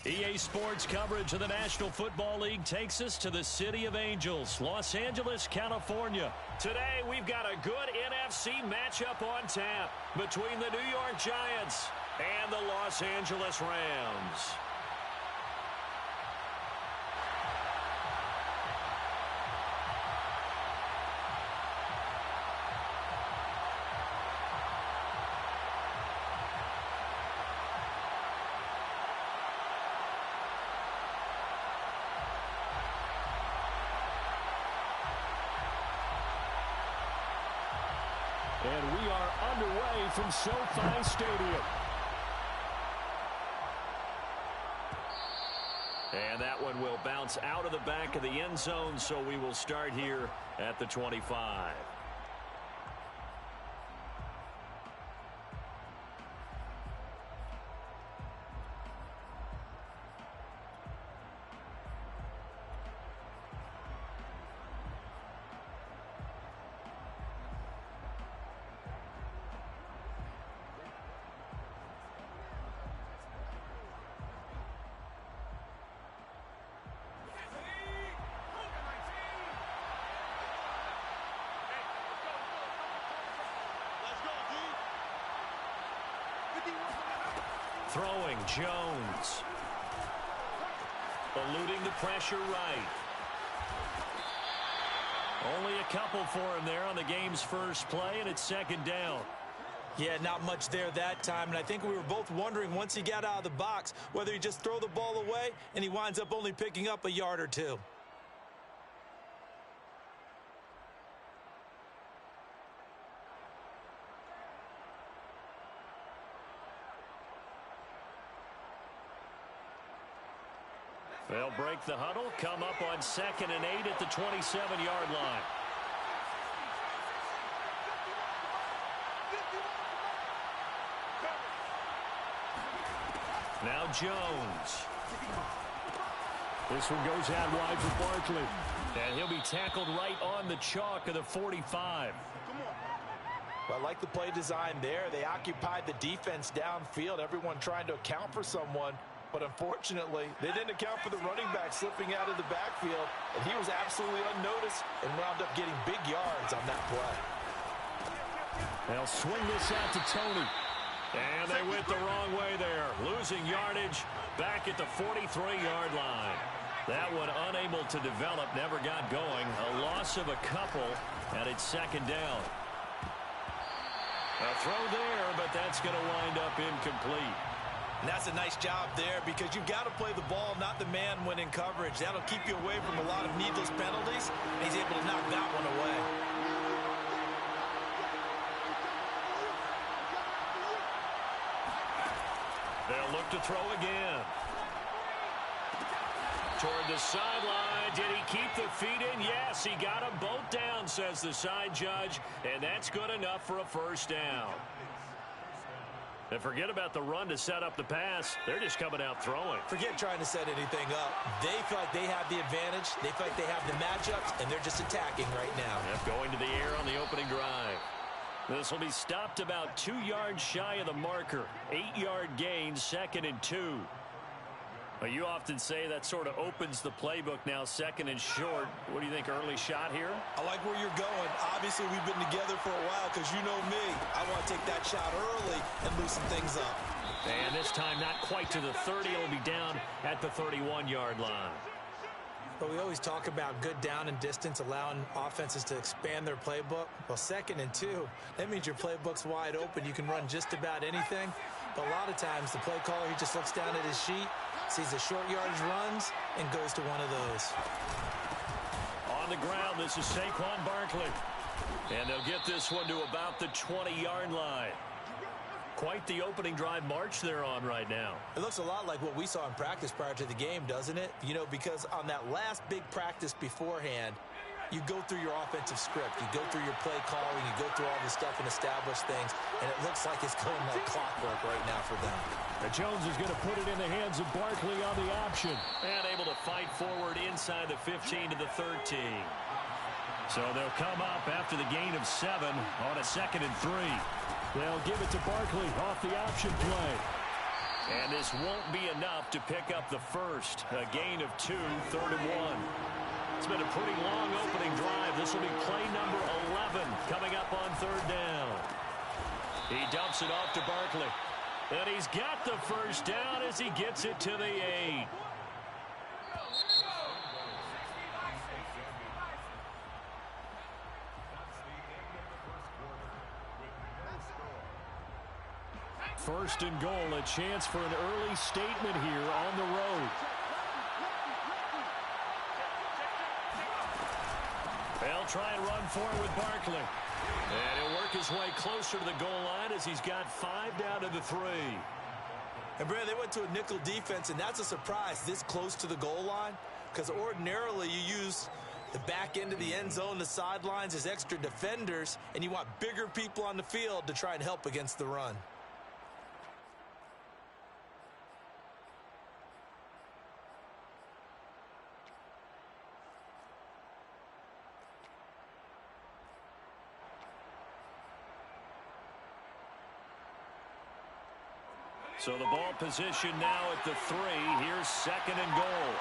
EA Sports coverage of the National Football League takes us to the City of Angels, Los Angeles, California. Today, we've got a good NFC matchup on tap between the New York Giants and the Los Angeles Rams. And we are underway from SoFi Stadium. And that one will bounce out of the back of the end zone, so we will start here at the 25. Throwing, Jones. Eluding the pressure right. Only a couple for him there on the game's first play, and it's second down. Yeah, not much there that time, and I think we were both wondering once he got out of the box whether he just throw the ball away, and he winds up only picking up a yard or two. They'll break the huddle, come up on 2nd and 8 at the 27-yard line. Now Jones. This one goes out wide for Barkley. And he'll be tackled right on the chalk of the 45. Well, I like the play design there. They occupied the defense downfield, everyone trying to account for someone. But unfortunately, they didn't account for the running back slipping out of the backfield, and he was absolutely unnoticed and wound up getting big yards on that play. They'll swing this out to Tony. And they went the wrong way there, losing yardage back at the 43-yard line. That one unable to develop, never got going. A loss of a couple, and it's second down. A throw there, but that's going to wind up incomplete. And that's a nice job there because you've got to play the ball, not the man when in coverage. That'll keep you away from a lot of needless penalties, and he's able to knock that one away. They'll look to throw again. Toward the sideline. Did he keep the feet in? Yes, he got them both down, says the side judge, and that's good enough for a first down. And forget about the run to set up the pass. They're just coming out throwing. Forget trying to set anything up. They feel like they have the advantage. They feel like they have the matchups, and they're just attacking right now. Yep, going to the air on the opening drive. This will be stopped about 2 yards shy of the marker. 8-yard gain, 2nd and 2. Well, you often say that sort of opens the playbook now, 2nd and short. What do you think, early shot here? I like where you're going. Obviously, we've been together for a while because you know me. I want to take that shot early and loosen things up. And this time not quite to the 30. It'll be down at the 31-yard line. But we always talk about good down and distance, allowing offenses to expand their playbook. Well, 2nd and 2, that means your playbook's wide open. You can run just about anything. But a lot of times, the play caller, he just looks down at his sheet, sees the short yardage runs, and goes to one of those. On the ground, this is Saquon Barkley. And they'll get this one to about the 20-yard line. Quite the opening drive march they're on right now. It looks a lot like what we saw in practice prior to the game, doesn't it? You know, because on that last big practice beforehand, you go through your offensive script. You go through your play calling. You go through all this stuff and establish things. And it looks like it's going like clockwork right now for them. And Jones is going to put it in the hands of Barkley on the option. And able to fight forward inside the 15 to the 13. So they'll come up after the gain of 7 on a 2nd and 3. They'll give it to Barkley off the option play. And And this won't be enough to pick up the first. A gain of 2, 3rd and 1. It's been a pretty long opening drive. This will be play number 11 coming up on 3rd down. He dumps it off to Barkley. And he's got the first down as he gets it to the 8. First and goal, a chance for an early statement here on the road. They'll try and run for it with Barkley. And he'll work his way closer to the goal line as he's got 5 down to the 3. And, Brad, they went to a nickel defense, and that's a surprise this close to the goal line, because ordinarily you use the back end of the end zone, the sidelines as extra defenders, and you want bigger people on the field to try and help against the run. So the ball position now at the 3. Here's 2nd and goal.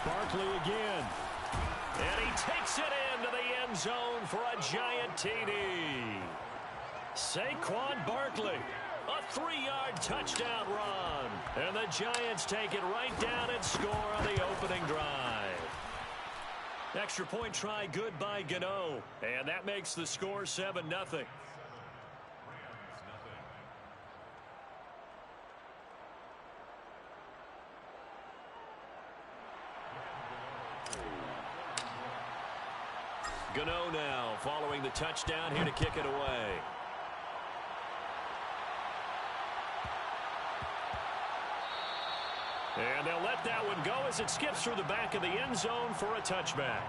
Barkley again. And he takes it into the end zone for a giant TD. Saquon Barkley, a 3-yard touchdown run. And the Giants take it right down and score on the opening drive. Extra point try good by Gano. And that makes the score 7-0. Gano now following the touchdown here to kick it away. And they'll let that one go as it skips through the back of the end zone for a touchback.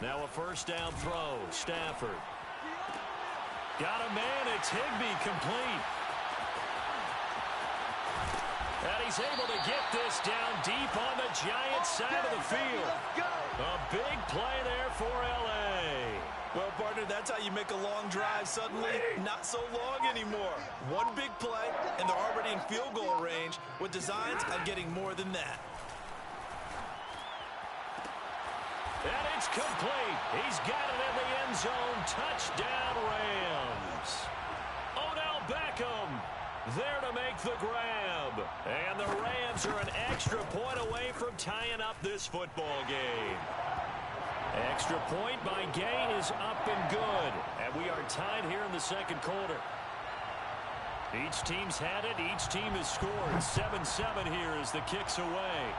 Now a first down throw. Stafford. Got a man. It's Higbee complete. And he's able to get this down deep on the Giants side of the field. A big play there for L.A. Well, partner, that's how you make a long drive suddenly not so long anymore. One big play, and they're already in field goal range with designs on getting more than that. And it's complete. He's got it in the end zone. Touchdown, Rams. Odell Beckham there to make the grab. And the Rams are an extra point away from tying up this football game. Extra point by Gay is up and good. And we are tied here in the second quarter. Each team's had it. Each team has scored. 7-7 here as the kick's away.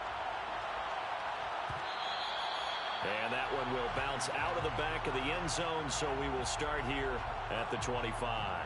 And that one will bounce out of the back of the end zone, so we will start here at the 25.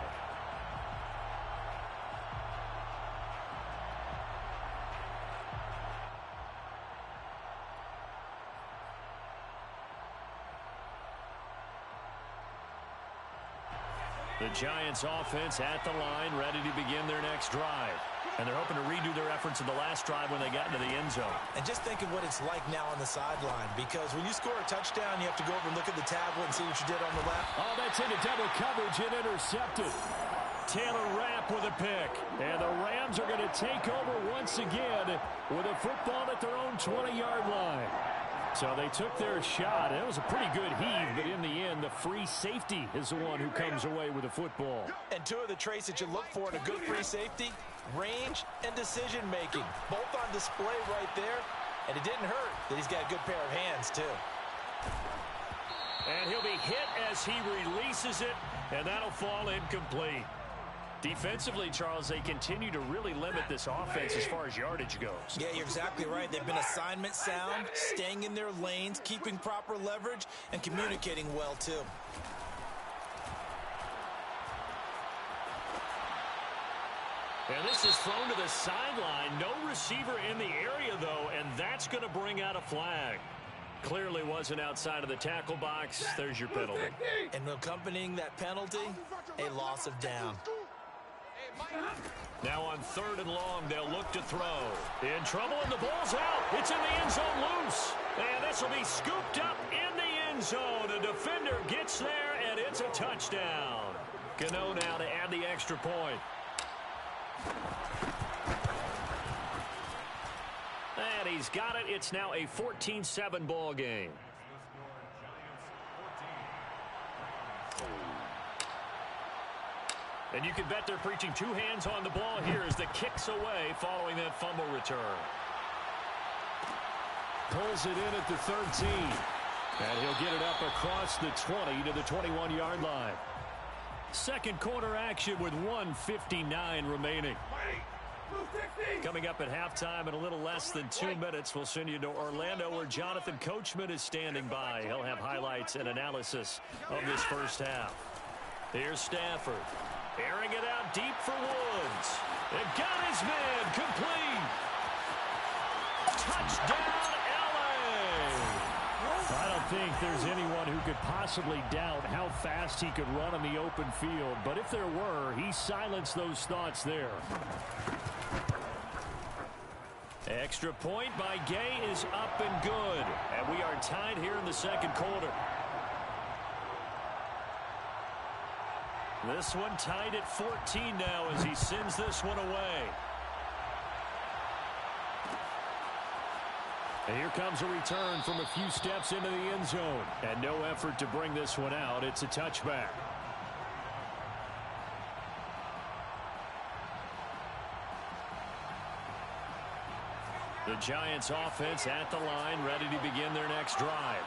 The Giants offense at the line, ready to begin their next drive. And they're hoping to redo their efforts in the last drive when they got into the end zone. And just think of what it's like now on the sideline, because when you score a touchdown, you have to go over and look at the tablet and see what you did on the left. Oh, that's into double coverage and intercepted. Taylor Rapp with a pick. And the Rams are going to take over once again with a football at their own 20-yard line. So they took their shot. It was a pretty good heave, but in the end, the free safety is the one who comes away with the football. And two of the traits that you look for in a good free safety, range and decision-making. Both on display right there. And it didn't hurt that he's got a good pair of hands, too. And he'll be hit as he releases it, and that'll fall incomplete. Defensively, Charles, they continue to really limit this offense as far as yardage goes. Yeah, you're exactly right. They've been assignment sound, staying in their lanes, keeping proper leverage, and communicating well, too. And this is thrown to the sideline. No receiver in the area, though, that's going to bring out a flag. Clearly wasn't outside of the tackle box. There's your penalty. And accompanying that penalty, a loss of down. Now on 3rd and long, they'll look to throw. In trouble, and the ball's out. It's in the end zone loose. And this will be scooped up in the end zone. A defender gets there, and it's a touchdown. Gano now to add the extra point. And he's got it. It's now a 14-7 ball game. And you can bet they're preaching 2 hands on the ball here as the kick's away following that fumble return. Pulls it in at the 13. And he'll get it up across the 20 to the 21-yard line. Second quarter action with 1:59 remaining. Coming up at halftime in a little less than 2 minutes, we'll send you to Orlando where Jonathan Coachman is standing by. He'll have highlights and analysis of this first half. Here's Stafford. Airing it out deep for Woods. It got his man complete. Touchdown, LA. I don't think there's anyone who could possibly doubt how fast he could run on the open field. But if there were, he silenced those thoughts there. Extra point by Gay is up and good. And we are tied here in the second quarter. This one tied at 14 now as he sends this one away. And here comes a return from a few steps into the end zone. And no effort to bring this one out. It's a touchback. The Giants offense at the line, ready to begin their next drive.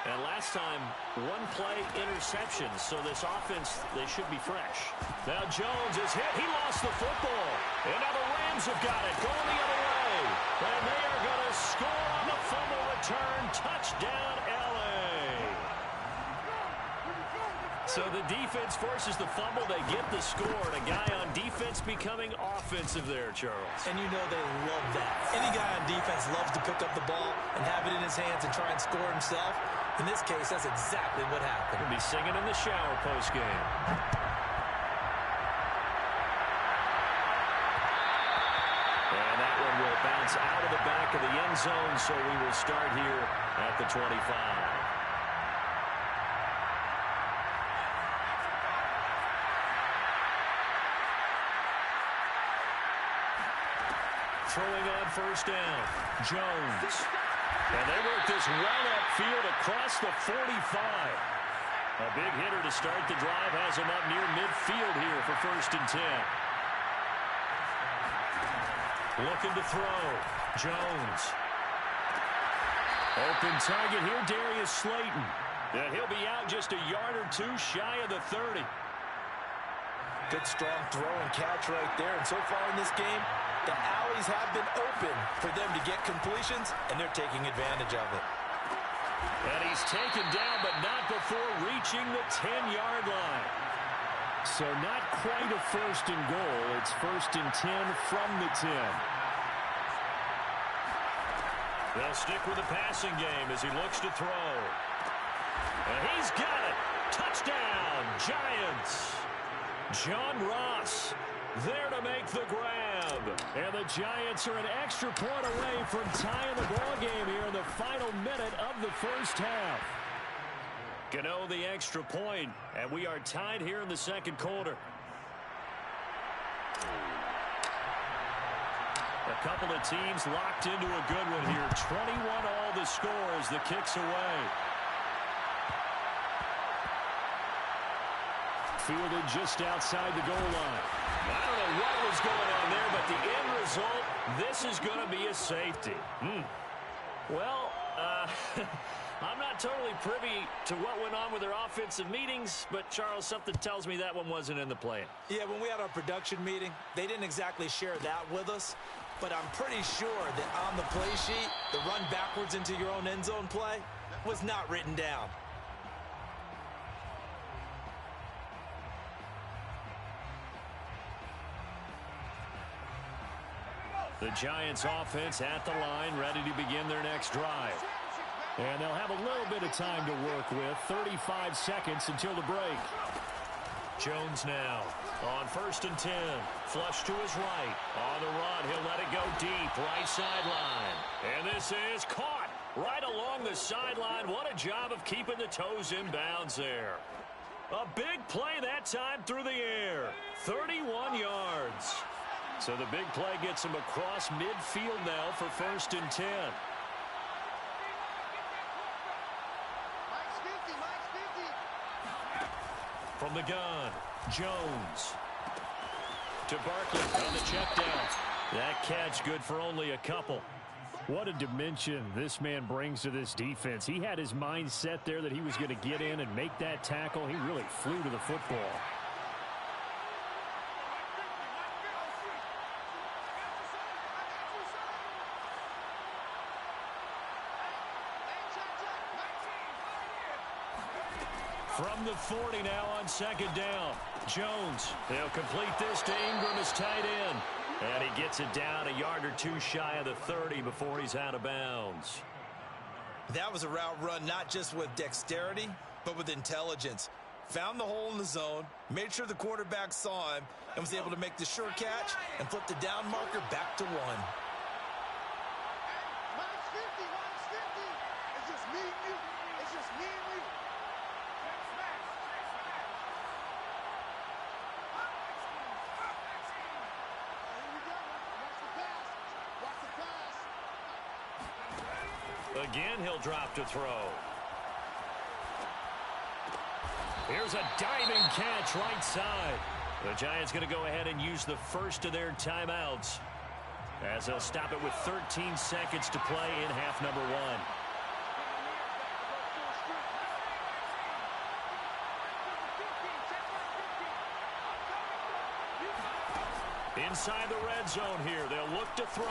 And last time, 1 play interception, so this offense, they should be fresh. Now Jones is hit. He lost the football. And now the Rams have got it, going the other way. And they are going to score on the fumble return. Touchdown, LA. So the defense forces the fumble. They get the score. And a guy on defense becoming offensive there, Charles. And you know they love that. Any guy on defense loves to pick up the ball and have it in his hands and try and score himself. In this case, that's exactly what happened. He'll be singing in the shower postgame. And that one will bounce out of the back of the end zone, so we will start here at the 25. Throwing on first down, Jones. And they work this well upfield across the 45. A big hitter to start the drive has him up near midfield here for 1st and 10. Looking to throw. Jones. Open target here, Darius Slayton. And he'll be out just a yard or 2 shy of the 30. Good strong throw and catch right there. And so far in this game, the alleys have been open for them to get completions, and they're taking advantage of it. And he's taken down, but not before reaching the 10-yard line. So not quite a 1st and goal. It's 1st and 10 from the 10. They'll stick with the passing game as he looks to throw. And he's got it. Touchdown, Giants. John Ross there to make the grab. And the Giants are an extra point away from tying the ball game here in the final minute of the first half. Gano the extra point, and we are tied here in the second quarter. A couple of teams locked into a good one here. 21 all the score as the kick's away. Fielded just outside the goal line. I don't know what was going on there, but the end result, this is going to be a safety. Well, I'm not totally privy to what went on with their offensive meetings, but, Charles, something tells me that one wasn't in the plan. Yeah, when we had our production meeting, they didn't exactly share that with us, but I'm pretty sure that on the play sheet, the run backwards into your own end zone play was not written down. The Giants offense at the line, ready to begin their next drive. And they'll have a little bit of time to work with, 35 seconds until the break. Jones now on 1st and 10. Flush to his right. On the run, he'll let it go deep, right sideline. And this is caught right along the sideline. What a job of keeping the toes in bounds there. A big play that time through the air. 31 yards. So the big play gets him across midfield now for 1st and 10. From the gun, Jones. To Barkley on the check down. That catch good for only a couple. What a dimension this man brings to this defense. He had his mind set there that he was going to get in and make that tackle. He really flew to the football. From the 40 now on 2nd down. Jones, they'll complete this to Ingram as tight end. And he gets it down a yard or two shy of the 30 before he's out of bounds. That was a route run not just with dexterity, but with intelligence. Found the hole in the zone, made sure the quarterback saw him, and was able to make the sure catch and flip the down marker back to 1. It's just me and you. It's just me and you. Again, he'll drop to throw. Here's a diving catch right side. The Giants going to go ahead and use the first of their timeouts as they'll stop it with 13 seconds to play in half number 1. Inside the red zone here, they'll look to throw.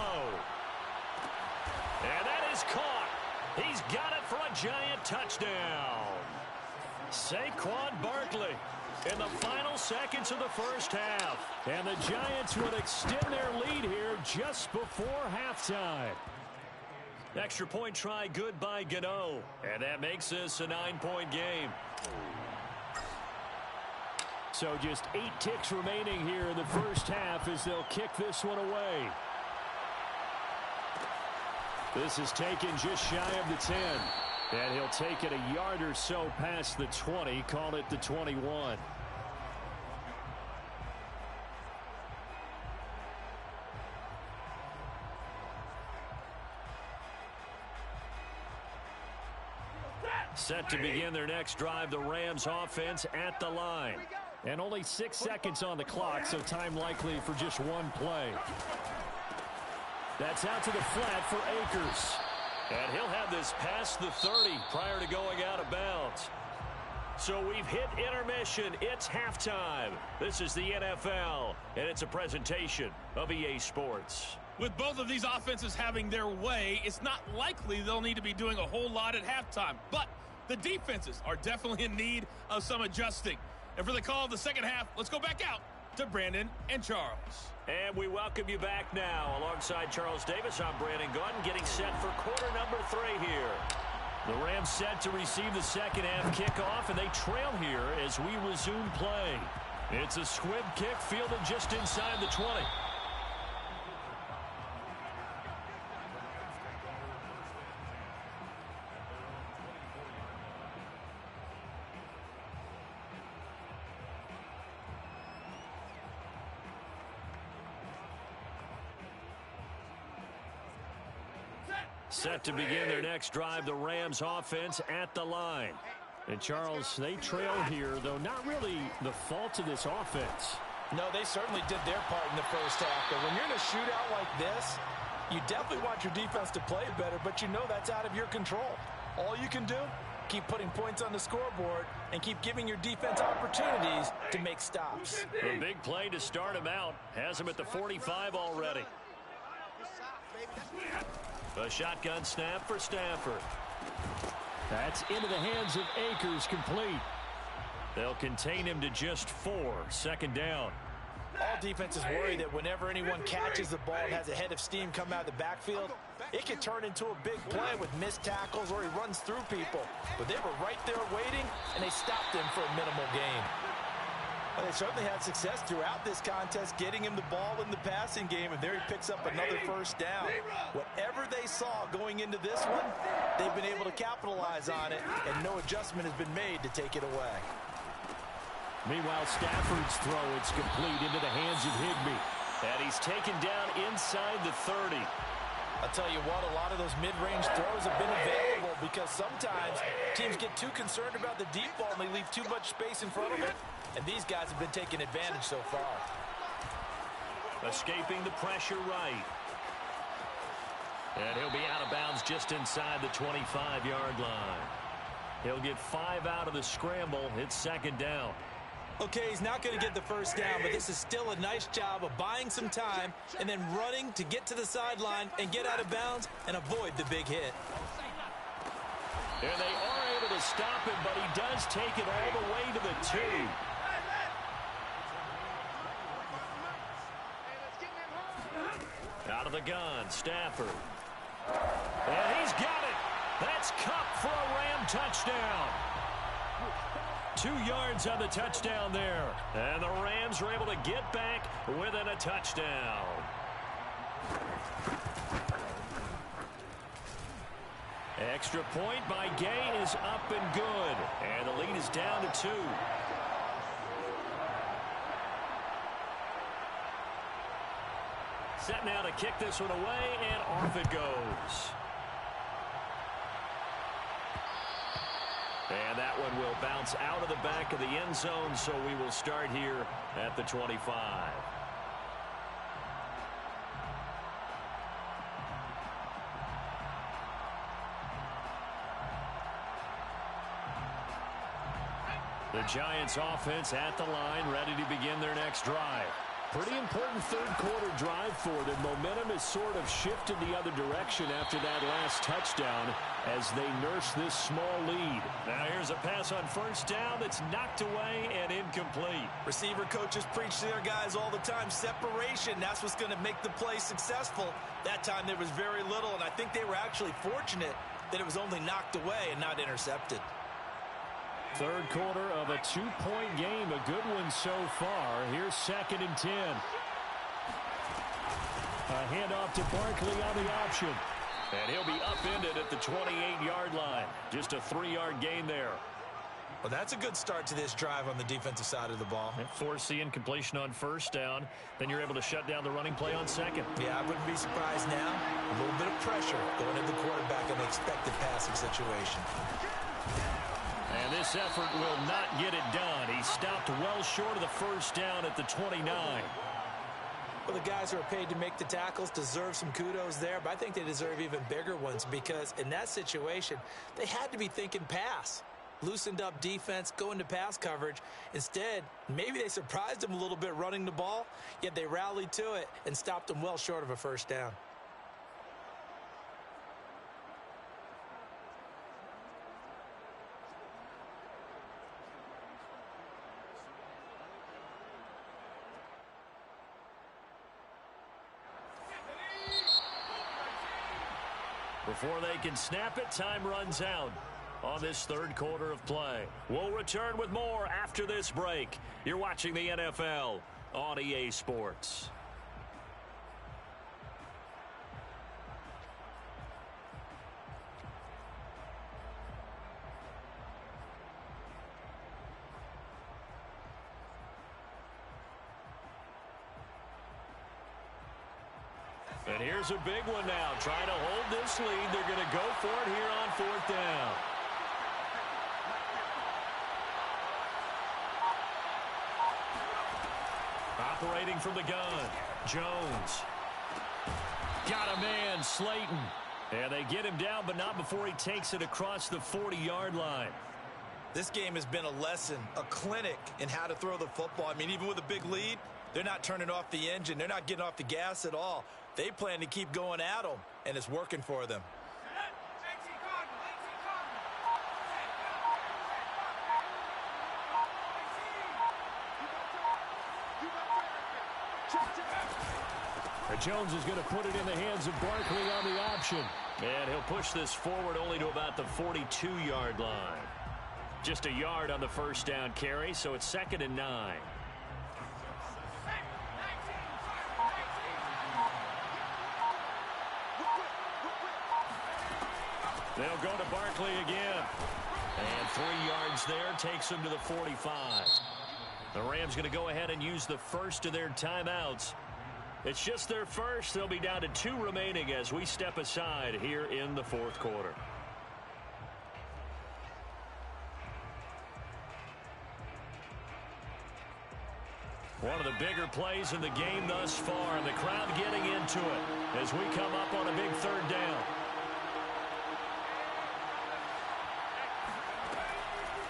And that is caught. He's got it for a Giant touchdown. Saquon Barkley in the final seconds of the first half. And the Giants will extend their lead here just before halftime. Extra point try good by Gano. And that makes this a 9-point game. So just 8 ticks remaining here in the first half as they'll kick this one away. This is taken just shy of the 10. And he'll take it a yard or so past the 20, call it the 21. Set to begin their next drive, the Rams offense at the line. And only 6 seconds on the clock, so time likely for just one play. That's out to the flat for Akers. And he'll have this past the 30 prior to going out of bounds. So we've hit intermission. It's halftime. This is the NFL, and it's a presentation of EA Sports. With both of these offenses having their way, it's not likely they'll need to be doing a whole lot at halftime. But the defenses are definitely in need of some adjusting. And for the call of the second half, let's go back out to Brandon and Charles. And we welcome you back now. Alongside Charles Davis, I'm Brandon Gaudin, getting set for quarter number 3 here. The Rams set to receive the second half kickoff, and they trail here as we resume play. It's a squib kick fielded just inside the 20. Set to begin their next drive, the Rams offense at the line. And Charles, they trail here, though not really the fault of this offense. No, they certainly did their part in the first half. But when you're in a shootout like this, you definitely want your defense to play better, but you know that's out of your control. All you can do, keep putting points on the scoreboard and keep giving your defense opportunities to make stops. A big play to start him out. Has him at the 45 already. A shotgun snap for Stafford. That's into the hands of Akers, complete. They'll contain him to just 4, second down. All defenses worry that whenever anyone catches the ball and has a head of steam come out of the backfield, it can turn into a big play with missed tackles or he runs through people. But they were right there waiting, and they stopped him for a minimal gain. Well, they certainly had success throughout this contest, getting him the ball in the passing game, and there he picks up another first down. Whatever they saw going into this one, they've been able to capitalize on it, and no adjustment has been made to take it away. Meanwhile, Stafford's throw, it's complete into the hands of Higbee. And he's taken down inside the 30. I'll tell you what, a lot of those mid-range throws have been available because sometimes teams get too concerned about the deep ball and they leave too much space in front of them. And these guys have been taking advantage so far. Escaping the pressure right. And he'll be out of bounds just inside the 25-yard line. He'll get 5 out of the scramble. It's second down. Okay, he's not going to get the first down, but this is still a nice job of buying some time and then running to get to the sideline and get out of bounds and avoid the big hit. And they are able to stop him, but he does take it all the way to the 2. Out of the gun, Stafford. And he's got it. That's Kupp for a Ram touchdown. 2 yards on the touchdown there. And the Rams are able to get back within a touchdown. Extra point by Gay is up and good. And the lead is down to 2. Set now to kick this one away, and off it goes. And that one will bounce out of the back of the end zone, so we will start here at the 25. The Giants offense at the line, ready to begin their next drive. Pretty important third-quarter drive for them. Momentum has sort of shifted the other direction after that last touchdown as they nurse this small lead. Now here's a pass on first down that's knocked away and incomplete. Receiver coaches preach to their guys all the time. Separation, that's what's going to make the play successful. That time there was very little, and I think they were actually fortunate that it was only knocked away and not intercepted. Third quarter of a 2-point game. A good one so far. Here's 2nd and 10. A handoff to Barkley on the option. And he'll be upended at the 28-yard line. Just a 3-yard gain there. Well, that's a good start to this drive on the defensive side of the ball. Force the incompletion on first down. Then you're able to shut down the running play on second. Yeah, I wouldn't be surprised now. A little bit of pressure going into the quarterback in an expected passing situation. And this effort will not get it done. He stopped well short of the first down at the 29. Well, the guys who are paid to make the tackles deserve some kudos there, but I think they deserve even bigger ones because in that situation, they had to be thinking pass. Loosened up defense, going to pass coverage. Instead, maybe they surprised them a little bit running the ball, yet they rallied to it and stopped them well short of a first down. Before they can snap it, time runs out on this third quarter of play. We'll return with more after this break. You're watching the NFL on EA Sports. And here's a big one now. Trying to hold this lead. They're going to go for it here on 4th down. Operating from the gun, Jones. Got a man, Slayton. And they get him down, but not before he takes it across the 40-yard line. This game has been a lesson, a clinic in how to throw the football. I mean, even with a big lead, they're not turning off the engine. They're not getting off the gas at all. They plan to keep going at them, and it's working for them. Jones is going to put it in the hands of Barkley on the option. And he'll push this forward only to about the 42-yard line. Just a yard on the first down carry, so it's 2nd and 9. They'll go to Barkley again. And 3 yards there takes them to the 45. The Rams going to go ahead and use the first of their timeouts. It's just their first. They'll be down to 2 remaining as we step aside here in the 4th quarter. One of the bigger plays in the game thus far, and the crowd getting into it as we come up on a big 3rd down.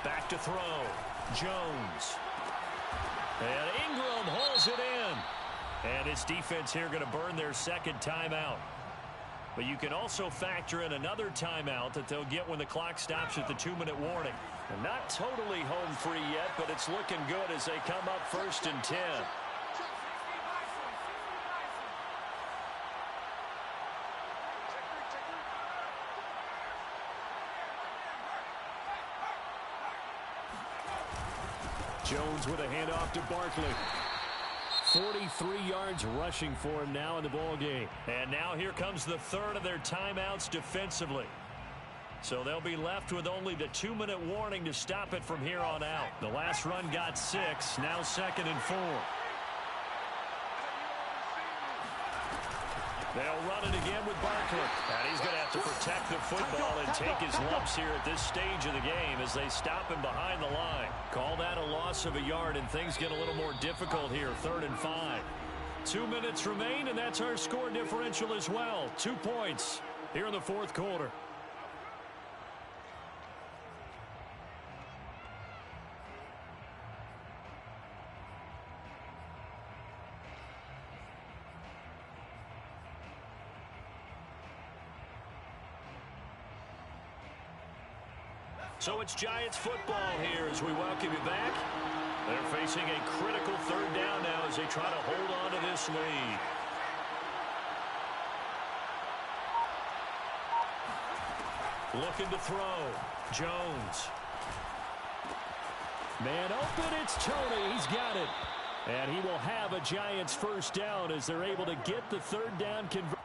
Back to throw. Jones. And Ingram holds it in. And his defense here going to burn their 2nd timeout. But you can also factor in another timeout that they'll get when the clock stops at the 2-minute warning. And not totally home free yet, but it's looking good as they come up 1st and 10. Jones with a handoff to Barkley. 43 yards rushing for him now in the ball game. And now here comes the 3rd of their timeouts defensively. So they'll be left with only the 2-minute warning to stop it from here on out. The last run got 6, now 2nd and 4. They'll run it again with Barkley. And he's going to have to protect the football and take his lumps here at this stage of the game as they stop him behind the line. Call that a loss of a yard, and things get a little more difficult here, 3rd and 5. 2 minutes remain, and that's our score differential as well. 2 points here in the 4th quarter. So it's Giants football here as we welcome you back. They're facing a critical 3rd down now as they try to hold on to this lead. Looking to throw. Jones. Man open, it's Tony. He's got it. And he will have a Giants 1st down as they're able to get the 3rd down conversion.